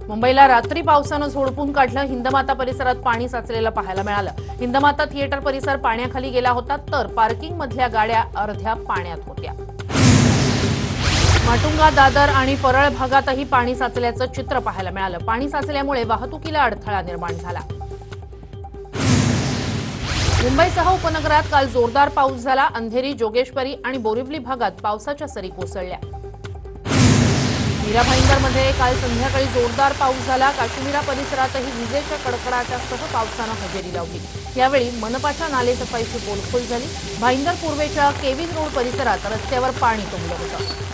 मुंबईला रात्री पावसानं झोडपून काढलं. हिंदमाता परिसरात पाणी साचलेलं पाहायला मिळालं. हिंदमाता थिएटर परिसर पाण्याखाली गेला होता, तर पार्किंगमधल्या गाड्या अर्ध्या पाण्यात होत्या. माटुंगा, दादर आणि परळ भागातही पाणी साचल्याचं चित्र पाहायला मिळालं. पाणी साचल्यामुळे वाहतुकीला अडथळा निर्माण झाला. मुंबईसह उपनगरात काल जोरदार पाऊस झाला. अंधेरी, जोगेश्वरी आणि बोरिवली भागात पावसाच्या सरी कोसळल्या. मीरा भाईंदरमध्ये काल संध्याकाळी जोरदार पाऊस झाला. काश्मीरा परिसरातही विजेच्या कडकडाटासह पावसानं हजेरी लावली. यावेळी मनपाच्या नालेसफाईची पोलखोल झाली. भाईंदर पूर्वेच्या केविन रोड परिसरात रस्त्यावर पाणी तुंबलं होतं.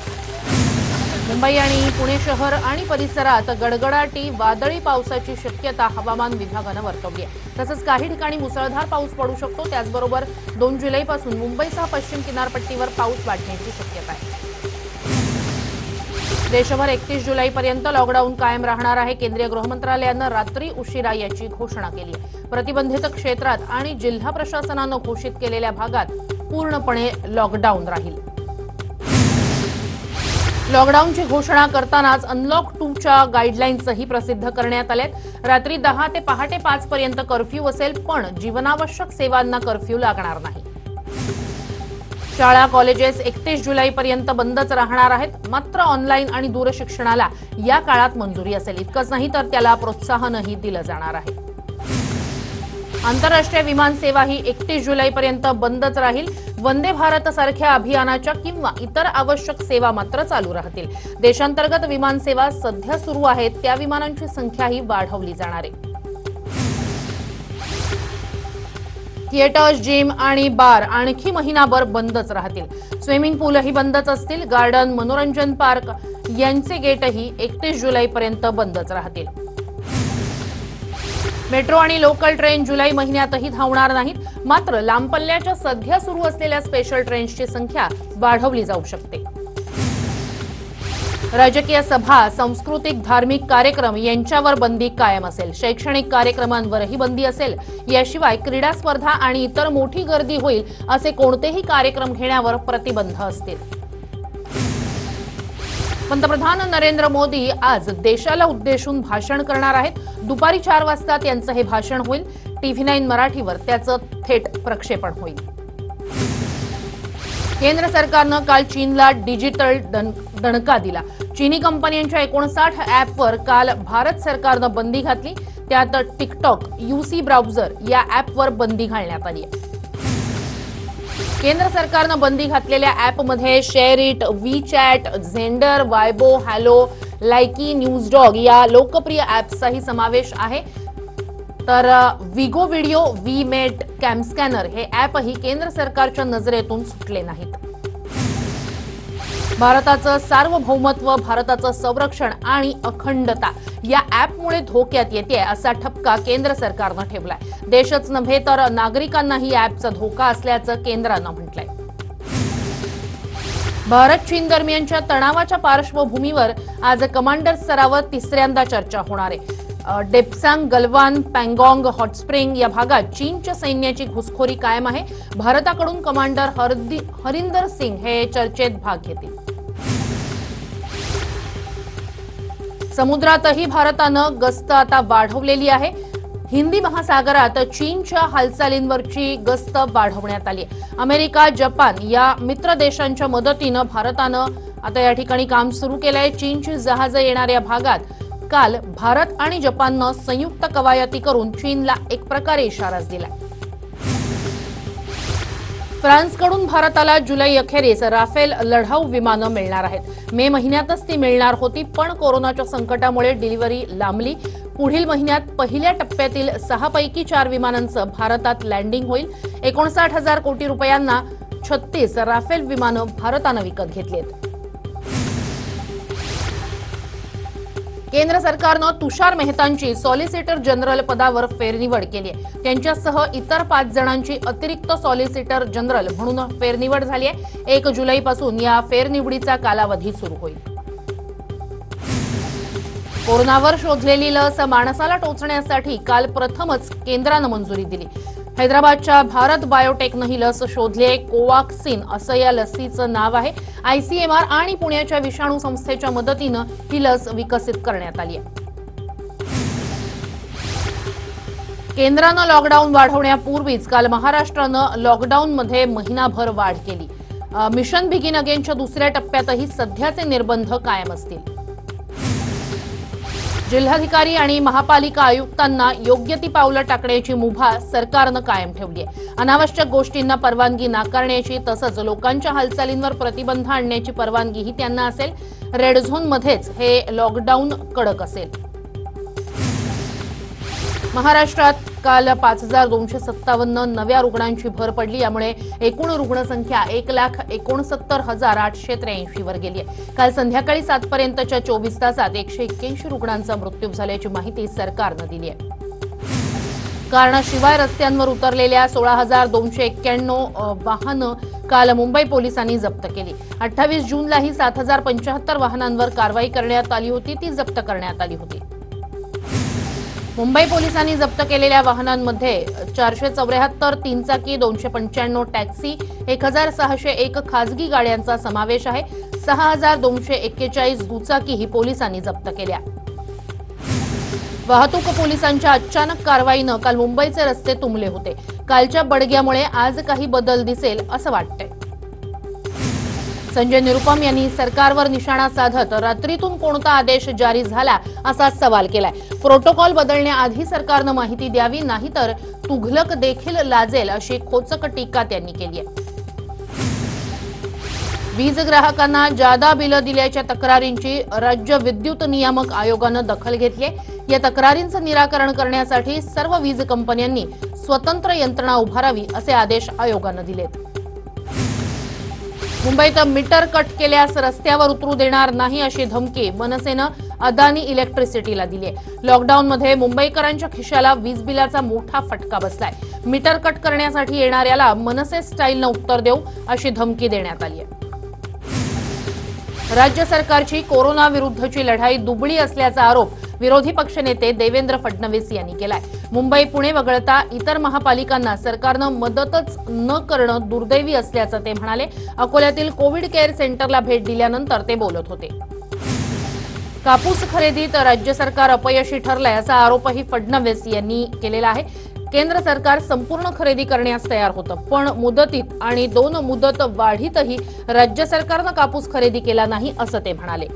मुंबई आणि पुणे शहर आणि परिसरात गडगडाटी वादळी पावसाची शक्यता हवामान विभागानं वर्तवली आहे. तसंच काही ठिकाणी मुसळधार पाऊस पडू शकतो. त्याचबरोबर 2 जुलैपासून मुंबईसह पश्चिम किनारपट्टीवर पाऊस वाढण्याची शक्यता आहे. देशभर 31 जुलैपर्यंत लॉकडाऊन कायम राहणार आहे. केंद्रीय गृहमंत्रालयानं रात्री उशिरा याची घोषणा केली आहे. प्रतिबंधित क्षेत्रात आणि जिल्हा प्रशासनानं घोषित केलेल्या भागात पूर्णपणे लॉकडाऊन राहील. लॉकडाऊनची घोषणा करतानाच अनलॉक 2च्या गाईडलाईन्सही प्रसिद्ध करण्यात आल्यात. रात्री 10 ते पहाटे 5 पर्यंत कर्फ्यू असेल, पण जीवनावश्यक सेवांना कर्फ्यू लागणार नाही. शाळा, कॉलेजेस 31 जुलैपर्यंत बंदच राहणार आहेत. मात्र ऑनलाईन आणि दूरशिक्षणाला या काळात मंजुरी असेल. इतकंच नाही तर त्याला प्रोत्साहनही दिलं जाणार आहे. आंतरराष्ट्रीय विमान सेवाही 31 जुलैपर्यंत बंदच राहील. वंदे भारत सारख्या अभियानाच्या किंवा इतर आवश्यक सेवा मात्र चालू राहतील. देशांतर्गत विमान सेवा सध्या सुरू आहेत त्या विमानांची संख्याही वाढवली जाणार आहे. थिएटर्स, जिम आणि बार आणखी महिनाभर बंदच राहतील. स्विमिंग पूलही बंदच असतील. गार्डन, मनोरंजन पार्क यांचे गेटही 31 जुलैपर्यंत बंदच राहतील. मेट्रो आणि लोकल ट्रेन जुलै महिन्यातही धावणार नाहीत. मात्र लांब पल्ल्याच्या सध्या सुरू असलेल्या स्पेशल ट्रेन्सची संख्या वाढवली जाऊ शकते. राजकीय सभा, सांस्कृतिक धार्मिक कार्यक्रम यांच्यावर बंदी कायम असेल. शैक्षणिक कार्यक्रमांवरही बंदी असेल. याशिवाय क्रीडा स्पर्धा आणि इतर मोठी गर्दी होईल असे कोणतेही कार्यक्रम घेण्यावर प्रतिबंध असतील. पंतप्रधान नरेंद्र मोदी आज देशाला उद्देशून भाषण करणार आहेत. दुपारी 4 वाजता त्यांचं हे भाषण होईल. TV9 मराठीवर त्याचं थेट प्रक्षेपण होईल. केंद्र सरकारनं काल चीनला डिजिटल दणका दिला. चीनी कंपन्यांच्या 59 ॲपवर काल भारत सरकारनं बंदी घातली. त्यात टिकटॉक, UC ब्राउझर या ॲपवर बंदी घालण्यात आली आहे. केंद्र सरकारनं बंदी घातलेल्या ॲपमध्ये शेअर इट, WeChat, झेंडर, वायबो, हॅलो, लायकी, न्यूजडॉग या लोकप्रिय ॲप्सचाही समावेश आहे. तर विगो व्हिडिओ, VMate, कॅमस्कॅनर हे ॲपही केंद्र सरकारच्या नजरेतून सुटले नाहीत. भारताचं सार्वभौमत्व, भारताचं संरक्षण आणि अखंडता या ॲपमुळे धोक्यात येते असा ठपका केंद्र सरकारनं ठेवलाय. देशच नव्हे तर नागरिकांनाही या ॲपचा धोका असल्याचं केंद्रानं म्हटलंय. भारत चीन दरम्यानच्या तणावाच्या पार्श्वभूमीवर आज कमांडर स्तरावर तिसऱ्यांदा चर्चा होणार आहे. डेप्सांग, गलवान, पँगॉंग, हॉटस्प्रिंग या भागात चीनच्या सैन्याची घुसखोरी कायम आहे. भारताकडून कमांडर हरिंदर सिंग हे चर्चेत भाग घेतील. समुद्रातही भारतानं गस्त आता वाढवलेली आहे. हिंदी महासागरात चीनच्या हालचालींवरची गस्त वाढवण्यात आली आहे. अमेरिका, जपान या मित्र देशांच्या मदतीनं भारतानं आता या ठिकाणी काम सुरू केलंय. चीनची जहाजं येणाऱ्या भागात काल भारत आणि जपाननं संयुक्त कवायती करून चीनला एक प्रकारे इशाराच दिला. फ्रान्सकडून भारताला जुलै अखेरीस राफेल लढाऊ विमानं मिळणार आहेत. मे महिन्यातच ती मिळणार होती, पण कोरोनाच्या संकटामुळे डिलिव्हरी लांबली. पुढील महिन्यात पहिल्या टप्प्यातील 6 पैकी 4 विमानांचं भारतात लँडिंग होईल. 59,000 कोटी रुपयांना 36 राफेल विमानं भारतानं विकत घेतलीत. केंद्र सरकारनं तुषार मेहतांची सॉलिसिटर जनरल पदावर फेरनिवड केली आहे. त्यांच्यासह इतर 5 जणांची अतिरिक्त सॉलिसिटर जनरल म्हणून फेरनिवड झाली आहे. 1 जुलैपासून या फेरनिवडीचा कालावधी सुरू होईल. कोरोनावर शोधलेली लस माणसाला टोचण्यासाठी काल प्रथमच केंद्रानं मंजुरी दिली. हैदराबादच्या भारत बायोटेकनं ही लस शोधली आहे. कोवाक्सिन असं या लसीचं नाव आहे. ICMR आणि पुण्याच्या विषाणू संस्थेच्या मदतीनं ही लस विकसित करण्यात आली आहे. केंद्रानं लॉकडाऊन वाढवण्यापूर्वीच काल महाराष्ट्रानं लॉकडाऊनमध्ये महिनाभर वाढ केली। मिशन बिगिन अगेनच्या दुसऱ्या टप्प्यातही सध्याचे निर्बंध कायम असतील। जिल्हाधिकारी आणि महापालिका आयुक्तांना योग्य ती पावलं टाकण्याची मुभा सरकारनं कायम ठेवली आहे। अनावश्यक गोष्टींना परवानगी नाकारण्याची तसंच लोकांच्या हालचालींवर प्रतिबंध आणण्याची परवानगीही त्यांना असेल। रेड झोनमध्येच हे लॉकडाऊन कडक असेल। महाराष्ट्रात काल 5257 नव्या रुग्णांची भर पडली। यामुळे एकूण रुग्णसंख्या 1,69,883 वर गेली आहे। काल संध्याकाळी 7 पर्यंतच्या 24 तासात 181 रुग्णांचा मृत्यू झाल्याची माहिती सरकारनं दिली आहे। कारणाशिवाय रस्त्यांवर उतरलेल्या 16,291 वाहनं काल मुंबई पोलिसांनी जप्त केली। 28 जूनलाही 7,075 वाहनांवर कारवाई करण्यात आली होती, ती जप्त करण्यात आली होती। मुंबई पोलिसांनी जप्त केलेल्या वाहनांमध्ये 474 तीनचाकी, 295 टॅक्सी, 1,601 खासगी गाड्यांचा समावेश आहे। 6,241 दुचाकीही पोलिसांनी जप्त केल्या। वाहतूक पोलिसांच्या अचानक कारवाईनं काल मुंबईचे रस्ते तुंबले होते। कालच्या बडग्यामुळे आज काही बदल दिसेल असं वाटतंय। संजय निरुपम यांनी सरकारवर निशाणा साधत रात्रीतून कोणता आदेश जारी झाला असा सवाल केलाय। प्रोटोकॉल बदलण्याआधी सरकारनं माहिती द्यावी, नाहीतर तुघलक देखील लाजेल अशी खोचक टीका त्यांनी केली आहे। वीज ग्राहकांना जादा बिलं दिल्याच्या तक्रारींची राज्य विद्युत नियामक आयोगानं दखल घेतली आहे। या तक्रारींचं निराकरण करण्यासाठी सर्व वीज कंपन्यांनी स्वतंत्र यंत्रणा उभारावी असे आदेश आयोगानं दिलेत। मुंबईत मीटर कट केल्यास रस्त्यावर उतरू देणार नाही अशी धमकी मनसेनं अदानी इलेक्ट्रिसिटीला दिली आहे। लॉकडाऊनमध्ये मुंबईकरांच्या खिशाला वीज बिलाचा मोठा फटका बसलाय। मीटर कट करण्यासाठी येणाऱ्याला मनसे स्टाईलनं उत्तर देऊ अशी धमकी देण्यात आली आहे। राज्य सरकारची कोरोना विरुद्धची लढाई दुबळी असल्याचा आरोप विरोधी पक्षनेते देवेंद्र फडणवीस यांनी केलाय। मुंबई पुणे वगळता इतर महापालिकांना सरकारनं मदतच न करणं दुर्दैवी असल्याचं ते म्हणाले। अकोल्यातील कोविड केअर सेंटरला भेट दिल्यानंतर ते बोलत होते। कापूस खरेदीत राज्य सरकार अपयशी ठरलंय असा आरोपही फडणवीस यांनी केलेला आहे। केंद्र सरकार संपूर्ण खरेदी करण्यास तयार होतं, पण मुदतीत आणि 2 मुदत वाढीतही राज्य सरकारनं कापूस खरेदी केला नाही असं ते म्हणाले।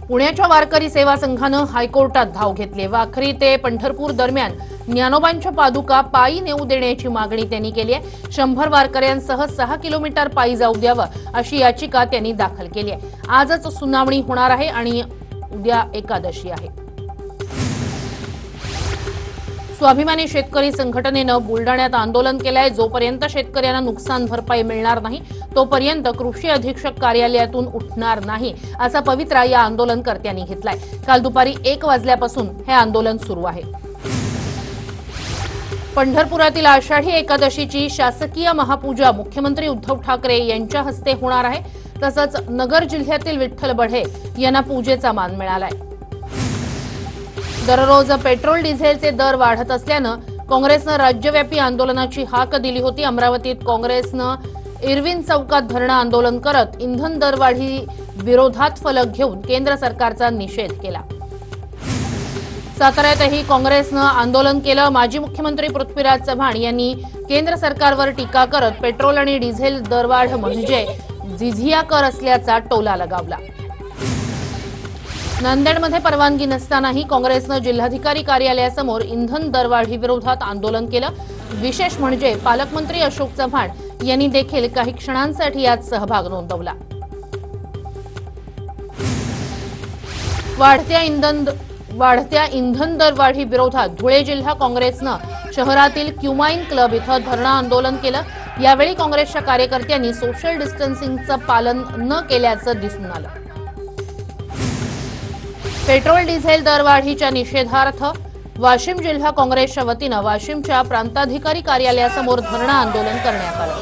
पुण्याच्या वारकरी सेवा संघानं हायकोर्टात धाव घेतली। वाखरी ते पंढरपूर दरम्यान ज्ञानोबांच्या पादुका पायी नेऊ देण्याची मागणी त्यांनी केली आहे। 100 वारकऱ्यांसह 6 किलोमीटर पायी जाऊ द्यावं अशी याचिका त्यांनी दाखल केली आहे। आजच सुनावणी होणार आहे आणि उद्या एकादशी आहे। स्वाभिमानी शेतकरी संघटनेनं बुलडाण्यात आंदोलन केलंय। जोपर्यंत शेतकऱ्यांना नुकसान भरपाई मिळणार नाही तोपर्यंत कृषी अधीक्षक कार्यालयातून उठणार नाही असा पवित्रा या आंदोलनकर्त्यांनी घेतलाय। काल दुपारी 1 वाजल्यापासून हे आंदोलन सुरू आहे। पंढरपुरातील आषाढी एकादशीची शासकीय महापूजा मुख्यमंत्री उद्धव ठाकरे यांच्या हस्ते होणार आहे। तसंच नगर जिल्ह्यातील विठ्ठल बढे यांना पूजेचा मान मिळालाय। दररोज पेट्रोल डिझेलचे दर वाढत असल्यानं काँग्रेसनं राज्यव्यापी आंदोलनाची हाक दिली होती। अमरावतीत काँग्रेसनं इरविन चौकात धरणं आंदोलन करत इंधन दरवाढी विरोधात फलक घेऊन केंद्र सरकारचा निषेध केला। साताऱ्यातही काँग्रेसनं आंदोलन केलं। माजी मुख्यमंत्री पृथ्वीराज चव्हाण यांनी केंद्र सरकारवर टीका करत पेट्रोल आणि डिझेल दरवाढ म्हणजे जिझिया कर असल्याचा टोला लगावला। नांदेडमध्ये परवानगी नसतानाही काँग्रेसनं जिल्हाधिकारी कार्यालयासमोर इंधन दरवाढी विरोधात आंदोलन केलं। विशेष म्हणजे पालकमंत्री अशोक चव्हाण यांनी देखील काही क्षणांसाठी यात सहभाग नोंदवला। वाढत्या इंधन दरवाढी विरोधात धुळे जिल्हा काँग्रेसनं शहरातील क्युमाइन क्लब इथं धरणं आंदोलन केलं। यावेळी काँग्रेसच्या कार्यकर्त्यांनी सोशल डिस्टन्सिंगचं पालन न केल्याचं दिसून आलं। पेट्रोल डिझेल दरवाढीच्या निषेधार्थ वाशिम जिल्हा काँग्रेसच्या वतीनं वाशिमच्या प्रांताधिकारी कार्यालयासमोर धरणं आंदोलन करण्यात आलं।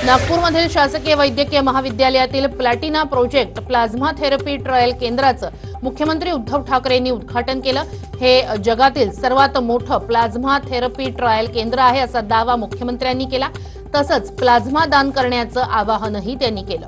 नागपूरमधील शासकीय वैद्यकीय महाविद्यालयातील Platina project plasma therapy trial केंद्राचं मुख्यमंत्री उद्धव ठाकरेंनी उद्घाटन केलं। हे जगातील सर्वात मोठं प्लाझ्मा थेरपी ट्रायल केंद्र आहे असा दावा मुख्यमंत्र्यांनी केला। तसंच प्लाझ्मा दान करण्याचं आवाहनही त्यांनी केलं।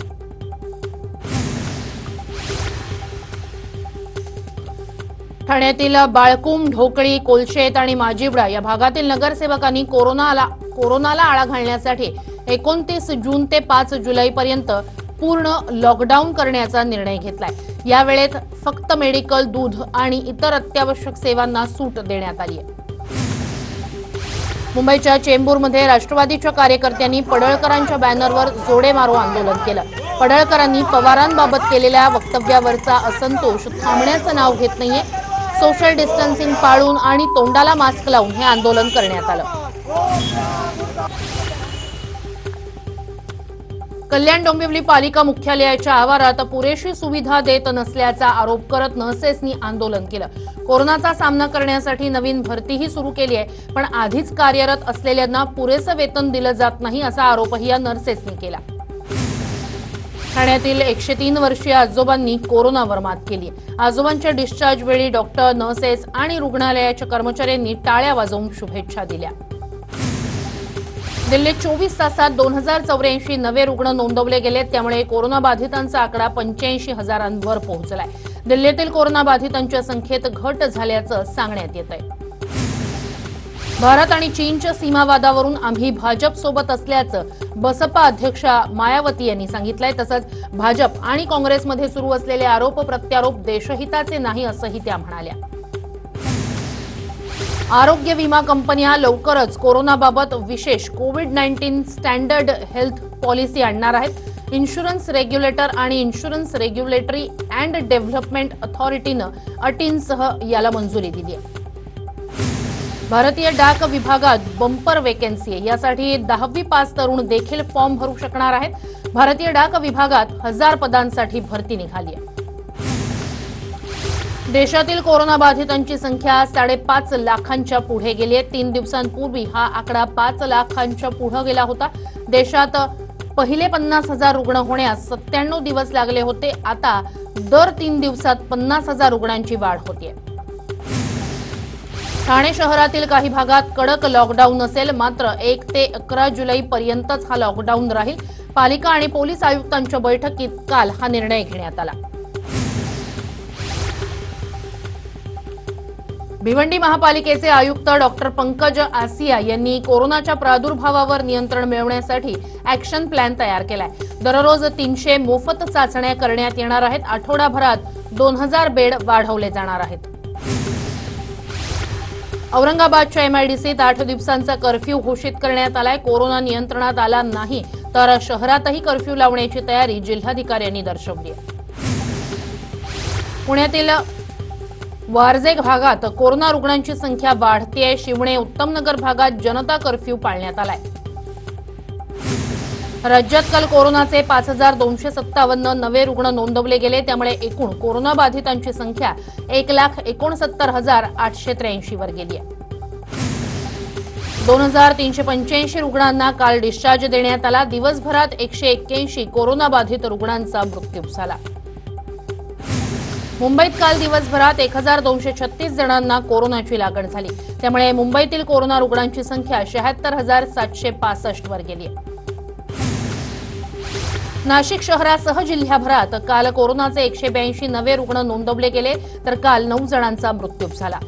ठाण्यातील बाळकुम, ढोकळी, कोलशेत आणि माजिवडा या भागातील नगरसेवकांनी कोरोनाला आळा घालण्यासाठी 29 जून ते 5 जुलैपर्यंत पूर्ण लॉकडाऊन करण्याचा निर्णय घेतलाय। या वेळेत फक्त मेडिकल, दूध आणि इतर अत्यावश्यक सेवांना सूट देण्यात आली आहे। मुंबईच्या चेंबूरमध्ये राष्ट्रवादीच्या कार्यकर्त्यांनी पडळकरांच्या बॅनरवर जोडे मारो आंदोलन केलं। पडळकरांनी पवारांबाबत केलेल्या वक्तव्यावरचा असंतोष थांबण्याचं नाव घेत नाहीये। सोशल डिस्टन्सिंग पाळून आणि तोंडाला मास्क लावून हे आंदोलन करण्यात आलं। कल्याण डोंबिवली पालिका मुख्यालयाच्या आवारात पुरेशी सुविधा देत नसल्याचा आरोप करत नर्सेसनी आंदोलन केलं। कोरोनाचा सामना करण्यासाठी नवीन भरतीही सुरू केली आहे, पण आधीच कार्यरत असलेल्यांना पुरेसं वेतन दिलं जात नाही असा आरोपही या नर्सेसनी केला। ठाण्यातील 103 वर्षीय आजोबांनी कोरोनावर मात केली। आजोबांच्या डिस्चार्ज वेळी डॉक्टर, नर्सेस आणि रुग्णालयाच्या कर्मचाऱ्यांनी टाळ्या वाजवून शुभेच्छा दिल्या। दिल्लीत 24 तासात 2084 नवे रुग्ण नोंदवले गेले, त्यामुळे कोरोनाबाधितांचा आकडा 85,000वर पोहोचलाय। दिल्लीतील कोरोनाबाधितांच्या संख्येत घट झाल्याचं सांगण्यात येत आहे। भारत आणि चीनच्या सीमावादावरून आम्ही भाजपसोबत असल्याचं बसपा अध्यक्षा मायावती यांनी सांगितलंय। तसंच भाजप आणि काँग्रेसमध्ये सुरू असलेले आरोप प्रत्यारोप देशहिताचे नाही असंही त्या म्हणाल्या। आरोग्य विमा कंपन्या लवकरच कोरोनाबाबत विशेष कोविड-19 स्टँडर्ड हेल्थ पॉलिसी आणणार आहेत। इन्शुरन्स रेग्युलेटर आणि इन्शुरन्स रेग्युलेटरी अँड डेव्हलपमेंट अथॉरिटीनं अटींसह याला मंजुरी दिली आहे। भारतीय डाक विभागात बंपर वेकेन्सी आहे, यासाठी 10वी पास तरुण देखील फॉर्म भरू शकणार आहेत। भारतीय डाक विभागात 1000 पदांसाठी भरती निघाली आहे। देशातील कोरोनाबाधितांची संख्या 5.5 लाखांच्या पुढे गेली आहे। 3 दिवसांपूर्वी हा आकडा 5 लाखांच्या पुढे गेला होता। देशात पहिले 50,000 रुग्ण होण्यास 97 दिवस लागले होते। आता दर 3 दिवसात 50,000 रुग्णांची वाढ होते। ठाणे शहरातील काही भागात कडक लॉकडाऊन असेल, मात्र 1 ते 11 जुलैपर्यंतच हा लॉकडाऊन राहील। पालिका आणि पोलीस आयुक्तांच्या बैठकीत काल हा निर्णय घेण्यात आला। भिवंडी महापालिकेचे आयुक्त डॉक्टर पंकज आसिया यांनी कोरोनाच्या प्रादुर्भावावर नियंत्रण मिळवण्यासाठी ॲक्शन प्लॅन तयार केलाय। दररोज 300 मोफत चाचण्या करण्यात येणार आहेत। आठवडाभरात 2000 बेड वाढवले जाणार आहेत। औरंगाबादच्या एमआयडीसीत 8 दिवसांचा कर्फ्यू घोषित करण्यात आलाय। कोरोना नियंत्रणात आला नाही तर शहरातही कर्फ्यू लावण्याची तयारी जिल्हाधिकाऱ्यांनी दर्शवली आहे। पुण्यातील वारजे भागात कोरोना रुग्णांची संख्या वाढतेय। शिवणे, उत्तमनगर भागात जनता कर्फ्यू पाळण्यात आलाय। राज्यात काल कोरोनाचे 5257 नवे रुग्ण नोंदवले गेले, त्यामुळे एकूण कोरोनाबाधितांची संख्या 1,69,883 वर गेली आहे। 2385 रुग्णांना काल डिस्चार्ज देण्यात आला। दिवसभरात 181 कोरोनाबाधित रुग्णांचा मृत्यू झाला। मुंबईत काल दिवसभरात 1236 जणांना कोरोनाची लागण झाली, त्यामुळे मुंबईतील कोरोना रुग्णांची संख्या 76,765 वर गेली आहे। नाशिक शहरासह जिल्ह्याभरात काल कोरोनाचे 182 नवे रुग्ण नोंदवले गेले, तर काल 9 जणांचा मृत्यू झाला।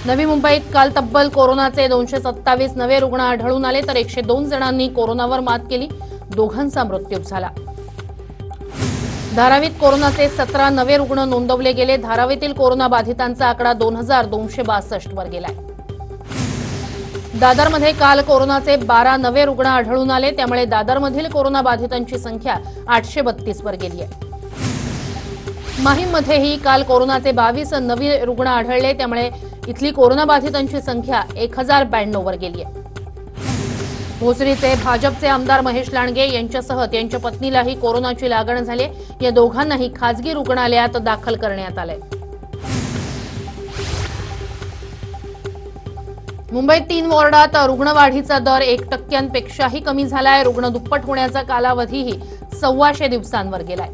नवी मुंबईत काल तब्बल कोरोनाचे 227 नवे रुग्ण आढळून आले, तर 102 जणांनी कोरोनावर मात केली, दोघांचा मृत्यू झाला। धारावीत कोरोनाचे 17 नवे रुग्ण नोंदवले गेले। धारावीतील कोरोनाबाधितांचा आकडा 2262 वर गेलाय। दादरमध्ये काल कोरोनाचे 12 नवे रुग्ण आढळून आले, त्यामुळे दादरमधील कोरोनाबाधितांची संख्या 832 वर गेली आहे। माहीममध्येही काल कोरोनाचे 22 नवे रुग्ण आढळले, त्यामुळे इथली कोरोनाबाधितांची संख्या 1092 वर गेली आहे। भोसरीचे भाजपचे आमदार महेश लांडगे यांच्यासह त्यांच्या पत्नीलाही कोरोनाची लागण झाली। या दोघांनाही खासगी रुग्णालयात दाखल करण्यात आले। मुंबईत 3 वॉर्डात रुग्णवाढीचा दर 1% कमी झालाय। रुग्ण दुप्पट होण्याचा कालावधीही 125 दिवसांवर गेलाय।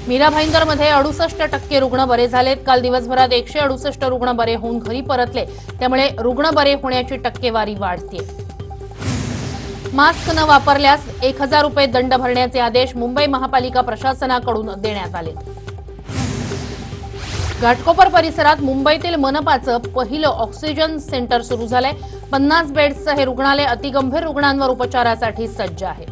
मीरा भाईंदरमध्ये 68% रुग्ण बरे झालेत। काल दिवसभरात 168 रुग्ण बरे होऊन घरी परतले, त्यामुळे रुग्ण बरे होण्याची टक्केवारी वाढतेय। मास्क न वापरल्यास 1000 रुपये दंड भरण्याचे आदेश मुंबई महापालिका प्रशासनाकडून देण्यात आले। घाटकोपर परिसरात मुंबईतील मनपाचं पहिलं ऑक्सिजन सेंटर सुरू झालंय। 50 बेड्सचं हे रुग्णालय अतिगंभीर रुग्णांवर उपचारासाठी सज्ज आहे।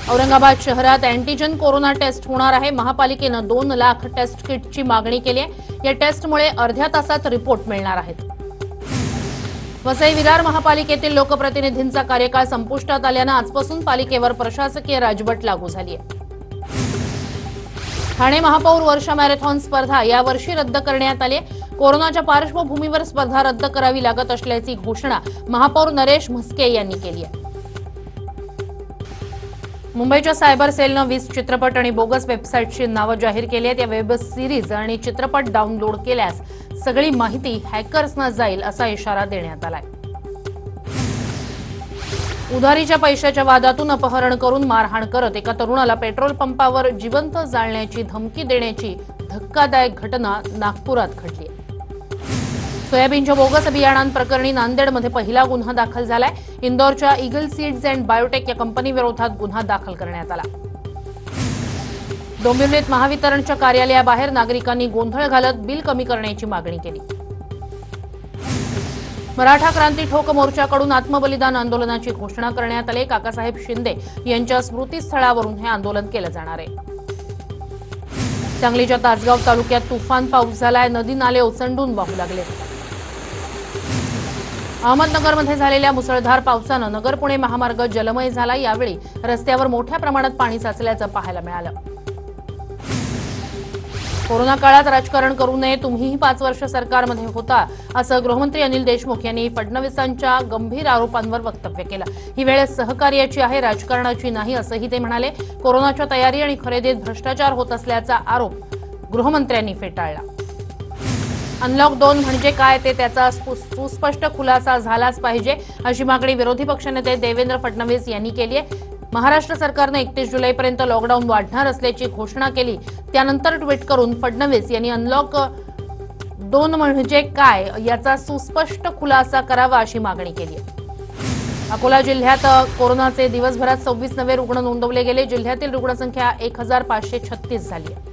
औरंगाबाद शहरात अँटीजन कोरोना टेस्ट होणार आहे। महापालिकेनं 2 लाख टेस्ट किटची मागणी केली आहे। या टेस्टमुळे अर्ध्या तासात रिपोर्ट मिळणार आहेत। वसई विरार महापालिकेतील लोकप्रतिनिधींचा कार्यकाळ संपुष्टात आल्यानं आजपासून पालिकेवर प्रशासकीय राजवट लागू झाली आहे। ठाणे महापौर वर्षा मॅरेथॉन स्पर्धा यावर्षी रद्द करण्यात आली आहे। कोरोनाच्या पार्श्वभूमीवर स्पर्धा रद्द करावी लागत असल्याची घोषणा महापौर नरेश म्हस्के यांनी केली आहे। मुंबईच्या सायबर सेलनं 20 चित्रपट आणि बोगस वेबसाईटची नावं जाहीर केली आहेत। या वेब सिरीज आणि चित्रपट डाउनलोड केल्यास सगळी माहिती हॅकर्सना जाईल असा इशारा देण्यात आलाय। उधारीच्या पैशाच्या वादातून अपहरण करून मारहाण करत एका तरुणाला पेट्रोल पंपावर जिवंत जाळण्याची धमकी देण्याची धक्कादायक घटना नागपुरात घडली आहे। सोयाबीनच्या बोगस बियाणांप्रकरणी नांदेडमध्ये पहिला गुन्हा दाखल झालाय। इंदोरच्या ईगल सीड्स अँड बायोटेक या कंपनीविरोधात गुन्हा दाखल करण्यात आला। डोंबिवलीत महावितरणच्या कार्यालयाबाहेर नागरिकांनी गोंधळ घालत बिल कमी करण्याची मागणी केली। मराठा क्रांती ठोक मोर्चाकडून आत्मबलिदान आंदोलनाची घोषणा करण्यात आली। काकासाहेब शिंदे यांच्या स्मृतीस्थळावरून हे आंदोलन केलं जाणार आहे। सांगलीच्या तासगाव तालुक्यात तुफान पाऊस झालाय। नदी नाले ओसंडून वाहू लागले। अहमदनगरमध्ये झालेल्या मुसळधार पावसानं नगर पुणे महामार्ग जलमय झाला। यावेळी रस्त्यावर मोठ्या प्रमाणात पाणी साचल्याचं पाहायला मिळालं। कोरोना काळात राजकारण करू नये, तुम्हीही 5 वर्ष सरकारमध्ये होता असं गृहमंत्री अनिल देशमुख यांनी फडणवीसांच्या गंभीर आरोपांवर वक्तव्य केलं। ही वेळ सहकार्याची आहे, राजकारणाची नाही असंही ते म्हणाले। कोरोनाच्या तयारी आणि खरेदीत भ्रष्टाचार होत असल्याचा आरोप गृहमंत्र्यांनी फेटाळला। अनलॉक 2 म्हणजे काय ते त्याचा सुस्पष्ट खुलासा झालाच पाहिजे अशी मागणी विरोधी पक्षनेते देवेंद्र फडणवीस यांनी केली आहे। महाराष्ट्र सरकारने 31 जुलैपर्यंत लॉकडाऊन वाढणार असल्याची घोषणा केली। त्यानंतर ट्विट करून फडणवीस यांनी अनलॉक 2 म्हणजे काय याचा सुस्पष्ट खुलासा करावा अशी मागणी केली आहे। अकोला जिल्ह्यात कोरोनाचे दिवसभरात 26 नवे रुग्ण नोंदवले गेले। जिल्ह्यातील रुग्णसंख्या 1536 झाली आहे।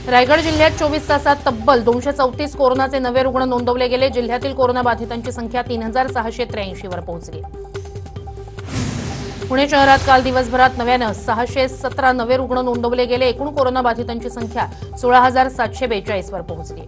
रायगड जिल्ह्यात 24 तासात तब्बल 234 कोरोनाचे नवे रुग्ण नोंदवले गेले। जिल्ह्यातील कोरोनाबाधितांची संख्या 3683 वर पोहोचली। पुणे शहरात काल दिवसभरात नव्यानं 617 नवे रुग्ण नोंदवले गेले। एकूण कोरोनाबाधितांची संख्या 16742 वर पोहोचली।